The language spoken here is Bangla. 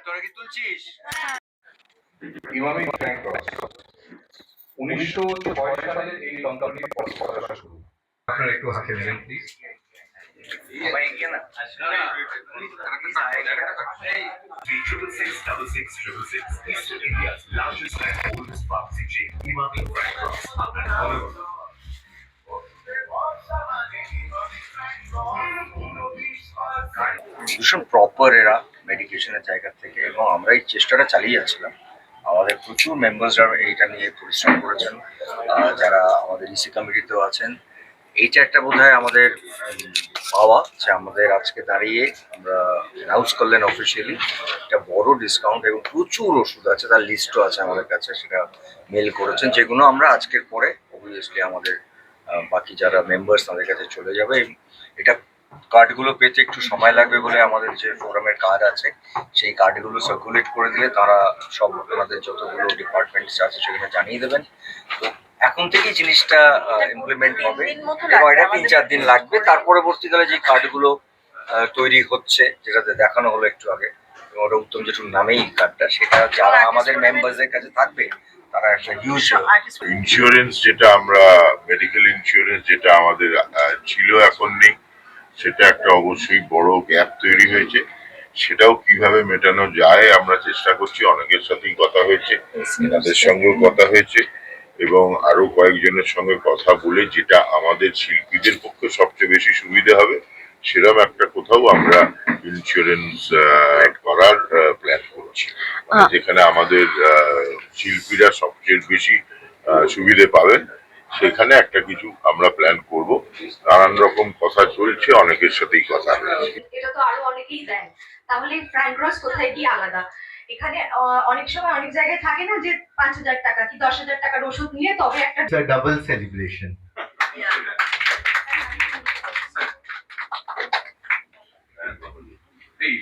তোরা কি তুলছিস? ইমামি ফ্র্যাঙ্ক রস 1906 সালে এই কোম্পানির পথচলা শুরু। আপনারা একটু হাতে নেবেন please. Eastern India's largest and oldest pharmacy chain, Imami Frank Ross. ভীষণ প্রপার এরা মেডিকেশনের জায়গা থেকে, এবং আমরা এই চেষ্টাটা চালিয়ে যাচ্ছিলাম। আমাদের প্রচুর মেম্বার্সরা এইটা নিয়ে পরিশ্রম করেছেন, যারা আমাদের ইসি কমিটিতেও আছেন। এইটা একটা বোধহয় আমাদের পাওয়া, যে আমাদের আজকে দাঁড়িয়ে আমরা অ্যানাউন্স করলেন অফিসিয়ালি একটা বড় ডিসকাউন্ট, এবং প্রচুর ওষুধ আছে, তার লিস্টও আছে আমাদের কাছে, সেটা মেল করেছেন, যেগুলো আমরা আজকের পরে অবভিয়াসলি আমাদের বাকি যারা মেম্বার্স তাদের কাছে চলে যাবে। এটা কার্ডগুলো পেতে একটু সময় লাগবে বলে আমাদের যে ফোরামের কার্ড আছে সেই কার্ডগুলো সার্কুলেট করে দিলে তারা সব আমাদের যতগুলো ডিপার্টমেন্টস আছে সেখানে জানিয়ে দেবেন। তো এখন থেকেই জিনিসটা ইমপ্লিমেন্ট হবে, এবং এটা 3-4 দিন লাগবে। তার পরবর্তীকালে যে কার্ডগুলো তৈরি হচ্ছে, যেটাতে দেখানো হলো একটু আগে, এবং ওটা উত্তম জেঠুর নামেই কার্ডটা, সেটা যারা আমাদের মেম্বারদের কাছে থাকবে তারা একটা হিউজ ইন্স্যুরেন্স, যেটা আমরা মেডিকেল ইন্স্যুরেন্স যেটা আমাদের ছিল এখন নেই, সেটা একটা অবশ্যই বড় গ্যাপ তৈরি হয়েছে। সেটাও কিভাবে মেটানো যায় আমরা চেষ্টা করছি। অনেকের সাথেই কথা হয়েছে, এনাদের সঙ্গেও কথা হয়েছে, এবং আরো কয়েকজনের সঙ্গে কথা বলে যেটা আমাদের শিল্পীদের পক্ষে সবচেয়ে বেশি সুবিধা হবে সেরকম একটা কোথাও আমরা ইন্স্যুরেন্স করার প্ল্যান করছি, যেখানে আমাদের শিল্পীরা সবচেয়ে বেশি সুবিধে পাবেন, সেখানে একটা কিছু আমরা প্ল্যান করব। নানান রকম কথা চলছে, অনেকের সাথেই কথা হয়েছে। এটা তো আরো অনেকেই দেন, তাহলে ফ্র্যাঙ্ক রস কোথায় কি আলাদা? এখানে অনেক সময় অনেক জায়গায় থাকে না যে 5,000 টাকা কি 10,000 টাকার ওষুধ নিয়ে তবে একটা ডাবল সেলিব্রেশন। এই